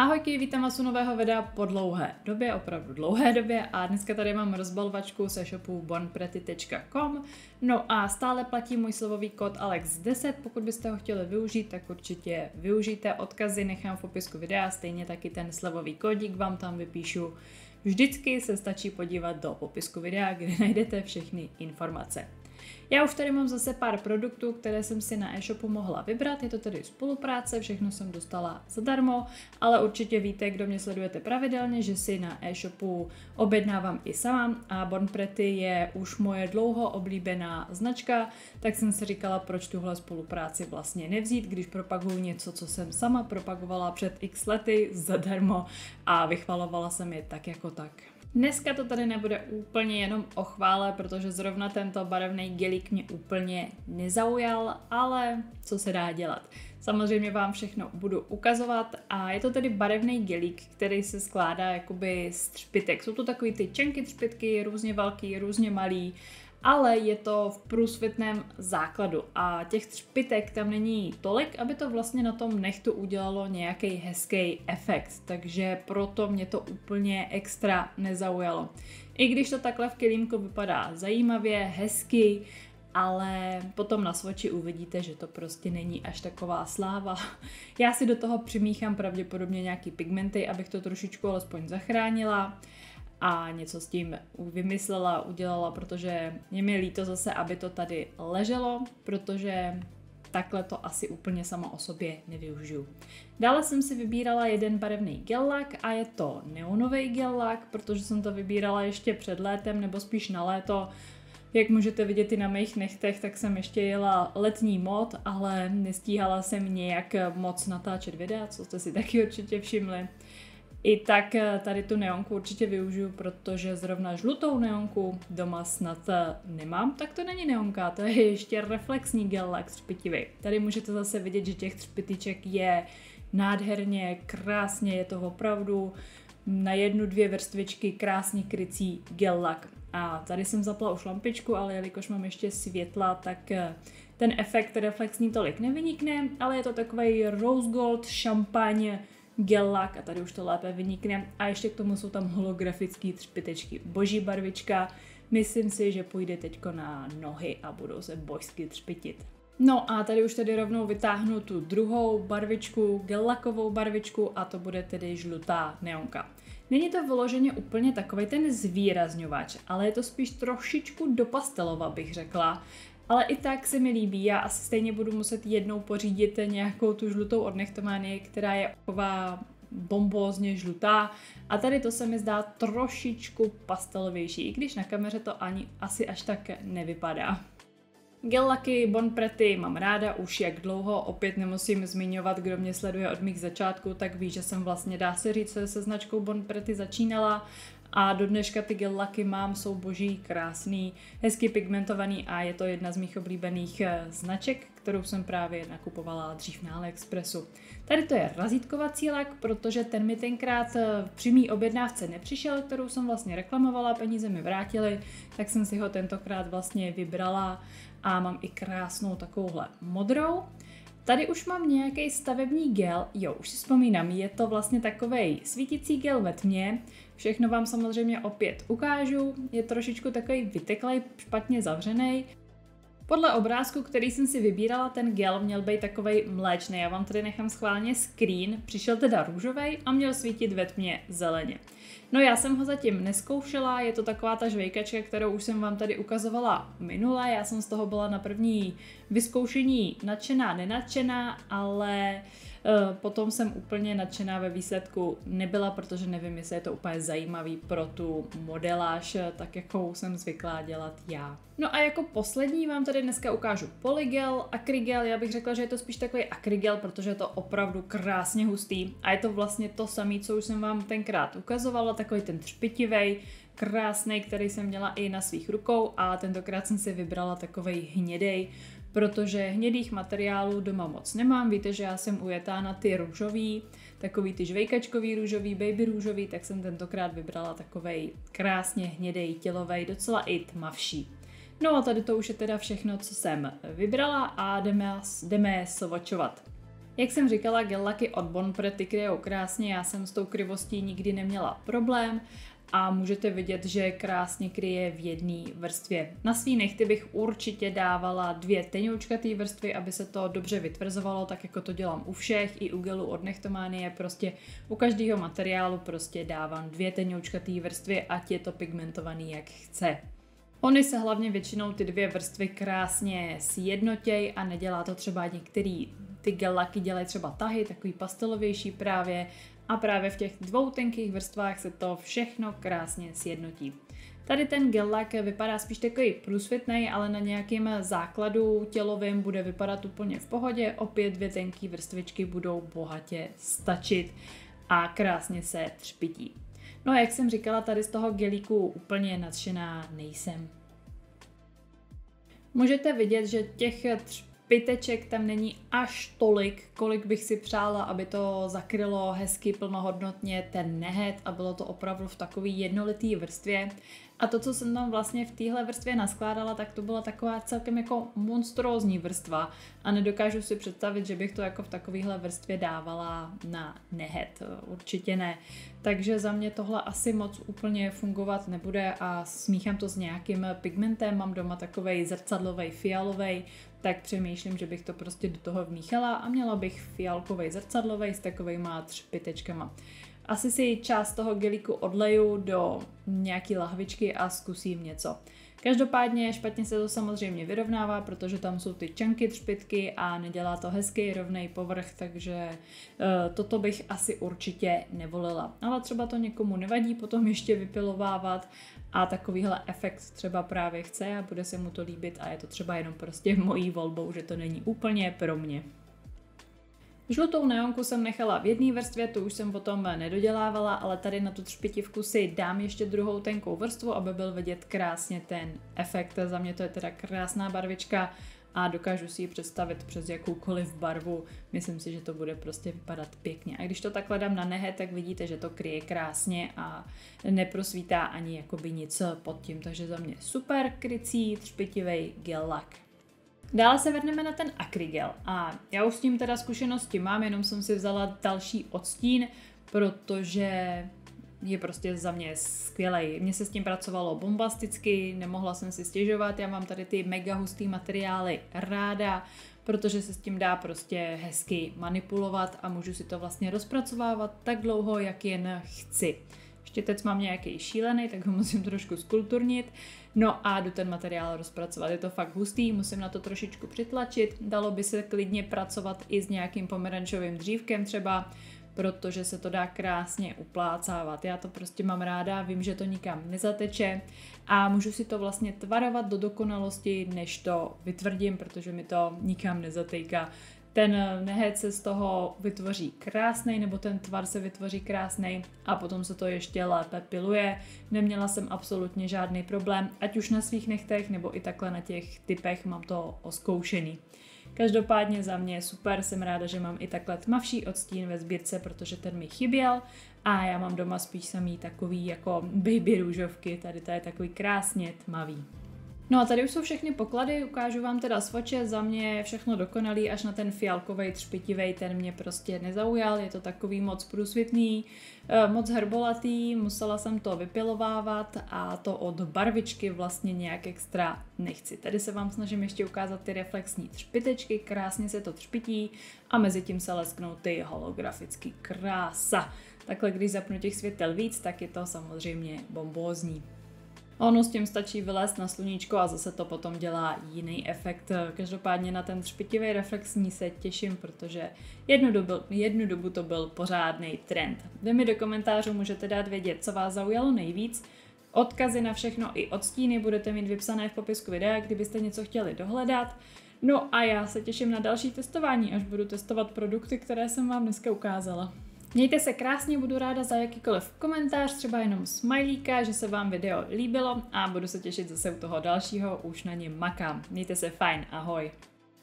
Ahojky, vítám vás u nového videa po dlouhé době, opravdu dlouhé době a dneska tady mám rozbalvačku se shopu bornpretty.com. No a stále platí můj slevový kód ALEX10, pokud byste ho chtěli využít, tak určitě využijte, odkazy nechám v popisku videa, stejně taky ten slevový kódík vám tam vypíšu. Vždycky se stačí podívat do popisku videa, kde najdete všechny informace. Já už tady mám zase pár produktů, které jsem si na e-shopu mohla vybrat, je to tedy spolupráce, všechno jsem dostala zadarmo, ale určitě víte, kdo mě sledujete pravidelně, že si na e-shopu objednávám i sama a Born Pretty je už moje dlouho oblíbená značka, tak jsem si říkala, proč tuhle spolupráci vlastně nevzít, když propaguju něco, co jsem sama propagovala před x lety zadarmo a vychvalovala jsem je tak jako tak. Dneska to tady nebude úplně jenom o chvále, protože zrovna tento barevný gelík mě úplně nezaujal, ale co se dá dělat. Samozřejmě vám všechno budu ukazovat a je to tedy barevný gelík, který se skládá jakoby z třpitek. Jsou to takový ty čenky třpitky, různě velký, různě malý, ale je to v průsvitném základu a těch třpitek tam není tolik, aby to vlastně na tom nechtu udělalo nějaký hezký efekt, takže proto mě to úplně extra nezaujalo. I když to takhle v kelímku vypadá zajímavě, hezky, ale potom na svoči uvidíte, že to prostě není až taková sláva. Já si do toho přimíchám pravděpodobně nějaký pigmenty, abych to trošičku alespoň zachránila a něco s tím vymyslela, udělala, protože je mi líto zase, aby to tady leželo, protože takhle to asi úplně sama o sobě nevyužiju. Dále jsem si vybírala jeden barevný gel lak a je to neonový gel lak, protože jsem to vybírala ještě před létem, nebo spíš na léto. Jak můžete vidět i na mých nechtech, tak jsem ještě jela letní mod, ale nestíhala jsem nějak moc natáčet videa, co jste si taky určitě všimli. I tak tady tu neonku určitě využiju, protože zrovna žlutou neonku doma snad nemám, tak to není neonka, to je ještě reflexní gel lak třpitivý. Tady můžete zase vidět, že těch třpitiček je nádherně, krásně, je to opravdu na 1-2 vrstvičky krásně krycí gel lak. A tady jsem zapla už lampičku, ale jelikož mám ještě světla, tak ten efekt reflexní tolik nevynikne, ale je to takový rose gold šampaň gel lak a tady už to lépe vynikne a ještě k tomu jsou tam holografické třpitečky. Boží barvička, myslím si, že půjde teďko na nohy a budou se božsky třpitit. No a tady už tedy rovnou vytáhnu tu druhou barvičku, gel lakovou barvičku a to bude tedy žlutá neonka. Není to vyloženě úplně takovej ten zvýrazňovač, ale je to spíš trošičku do pastelova, bych řekla. Ale i tak se mi líbí, já asi stejně budu muset jednou pořídit nějakou tu žlutou od Nechtomanie, která je taková bombózně žlutá a tady to se mi zdá trošičku pastelovější, i když na kameře to ani asi až tak nevypadá. Gel laky Born Pretty mám ráda už jak dlouho, opět nemusím zmiňovat, kdo mě sleduje od mých začátků, tak ví, že jsem vlastně, dá se říct, se značkou Born Pretty začínala. A do dneška ty gel laky mám, jsou boží, krásný, hezky pigmentovaný a je to jedna z mých oblíbených značek, kterou jsem právě nakupovala dřív na AliExpressu. Tady to je razítkovací lak, protože ten mi tenkrát při mý objednávce nepřišel, kterou jsem vlastně reklamovala, peníze mi vrátily, tak jsem si ho tentokrát vlastně vybrala a mám i krásnou takovouhle modrou. Tady už mám nějaký stavební gel, jo, už si vzpomínám, je to vlastně takovej svítící gel ve tmě, všechno vám samozřejmě opět ukážu, je trošičku takový vyteklej, špatně zavřený. Podle obrázku, který jsem si vybírala, ten gel měl být takovej mléčný, já vám tady nechám schválně screen, přišel teda růžovej a měl svítit ve tmě zeleně. No já jsem ho zatím neskoušela, je to taková ta žvejkačka, kterou už jsem vám tady ukazovala minule, já jsem z toho byla na první vyzkoušení nadšená, nenadšená, ale potom jsem úplně nadšená ve výsledku nebyla, protože nevím, jestli je to úplně zajímavý pro tu modeláž, tak jakou jsem zvyklá dělat já. No a jako poslední vám tady dneska ukážu polygel, akrygel, já bych řekla, že je to spíš takový akrygel, protože je to opravdu krásně hustý a je to vlastně to samé, co už jsem vám tenkrát ukazovala, takový ten třpitivej, krásný, který jsem měla i na svých rukou a tentokrát jsem si vybrala takovej hnědej, protože hnědých materiálů doma moc nemám, víte, že já jsem ujetá na ty růžový, takový ty žvejkačkový růžový, baby růžový, tak jsem tentokrát vybrala takovej krásně hnědej, tělovej, docela i tmavší. No a tady to už je teda všechno, co jsem vybrala a jdeme svočovat. Jak jsem říkala, gel laky od Bon Prety kryjou krásně, já jsem s tou kryvostí nikdy neměla problém a můžete vidět, že krásně kryje v jedné vrstvě. Na svý nehty bych určitě dávala 2 tenoučkatý vrstvy, aby se to dobře vytvrzovalo, tak jako to dělám u všech, i u gelu od Nechtomanie, prostě u každého materiálu prostě dávám 2 tenoučkatý vrstvy, ať je to pigmentovaný jak chce. Ony se hlavně většinou ty 2 vrstvy krásně sjednotěj a nedělá to třeba některý ty gel laky dělají třeba tahy, takový pastelovější právě a právě v těch 2 tenkých vrstvách se to všechno krásně sjednotí. Tady ten gel lak vypadá spíš takový průsvitný, ale na nějakém základu tělovým bude vypadat úplně v pohodě, opět 2 tenké vrstvičky budou bohatě stačit a krásně se třpytí. No a jak jsem říkala, tady z toho gelíku úplně nadšená nejsem. Můžete vidět, že těch třpyteček tam není až tolik, kolik bych si přála, aby to zakrylo hezky plnohodnotně ten nehet a bylo to opravdu v takový jednolitý vrstvě. A to, co jsem tam vlastně v téhle vrstvě naskládala, tak to byla taková celkem jako monstrózní vrstva a nedokážu si představit, že bych to jako v takovéhle vrstvě dávala na nehet. Určitě ne. Takže za mě tohle asi moc úplně fungovat nebude a smíchám to s nějakým pigmentem, mám doma takovej zrcadlovej fialovej, tak přemýšlím, že bych to prostě do toho vmíchala a měla bych fialkovej zrcadlovej s takovejma třpytečkama. Asi si část toho gelíku odleju do nějaký lahvičky a zkusím něco. Každopádně špatně se to samozřejmě vyrovnává, protože tam jsou ty čanky třpytky a nedělá to hezký rovnej povrch, takže toto bych asi určitě nevolila. Ale třeba to někomu nevadí potom ještě vypilovávat a takovýhle efekt třeba právě chce a bude se mu to líbit a je to třeba jenom prostě mojí volbou, že to není úplně pro mě. Žlutou neonku jsem nechala v jedné vrstvě, tu už jsem potom nedodělávala, ale tady na tu třpitivku si dám ještě druhou tenkou vrstvu, aby byl vidět krásně ten efekt. Za mě to je teda krásná barvička a dokážu si ji představit přes jakoukoliv barvu. Myslím si, že to bude prostě vypadat pěkně. A když to takhle dám na nehet, tak vidíte, že to kryje krásně a neprosvítá ani jakoby nic pod tím. Takže za mě super krycí třpitivej gel lak. Dále se vrhneme na ten akrygel a já už s tím teda zkušenosti mám, jenom jsem si vzala další odstín, protože je prostě za mě skvělej. Mně se s tím pracovalo bombasticky, nemohla jsem si stěžovat, já mám tady ty mega hustý materiály ráda, protože se s tím dá prostě hezky manipulovat a můžu si to vlastně rozpracovávat tak dlouho, jak jen chci. Štětec mám nějaký šílený, tak ho musím trošku skulturnit. No a jdu ten materiál rozpracovat. Je to fakt hustý, musím na to trošičku přitlačit. Dalo by se klidně pracovat i s nějakým pomerančovým dřívkem třeba, protože se to dá krásně uplácávat. Já to prostě mám ráda, vím, že to nikam nezateče a můžu si to vlastně tvarovat do dokonalosti, než to vytvrdím, protože mi to nikam nezatejká. Ten nehet se z toho vytvoří krásnej, nebo ten tvar se vytvoří krásnej a potom se to ještě lépe piluje. Neměla jsem absolutně žádný problém, ať už na svých nechtech, nebo i takhle na těch typech mám to oskoušený. Každopádně za mě super, jsem ráda, že mám i takhle tmavší odstín ve sbírce, protože ten mi chyběl a já mám doma spíš samý takový jako baby růžovky, tady to je takový krásně tmavý. No a tady už jsou všechny poklady, ukážu vám teda svoče, za mě je všechno dokonalý, až na ten fialkovej třpitivej, ten mě prostě nezaujal, je to takový moc průsvitný, moc hrbolatý, musela jsem to vypilovávat a to od barvičky vlastně nějak extra nechci. Tady se vám snažím ještě ukázat ty reflexní třpitečky, krásně se to třpití a mezi tím se lesknou ty holografický krása. Takhle když zapnu těch světel víc, tak je to samozřejmě bombózní. Ono s tím stačí vylézt na sluníčko a zase to potom dělá jiný efekt. Každopádně na ten třpitivý reflexní se těším, protože jednu dobu to byl pořádný trend. Vy mi do komentářů můžete dát vědět, co vás zaujalo nejvíc. Odkazy na všechno i odstíny budete mít vypsané v popisku videa, kdybyste něco chtěli dohledat. No a já se těším na další testování, až budu testovat produkty, které jsem vám dneska ukázala. Mějte se krásně, budu ráda za jakýkoliv komentář, třeba jenom smajlíka, že se vám video líbilo a budu se těšit zase u toho dalšího, už na něm makám. Mějte se fajn, ahoj!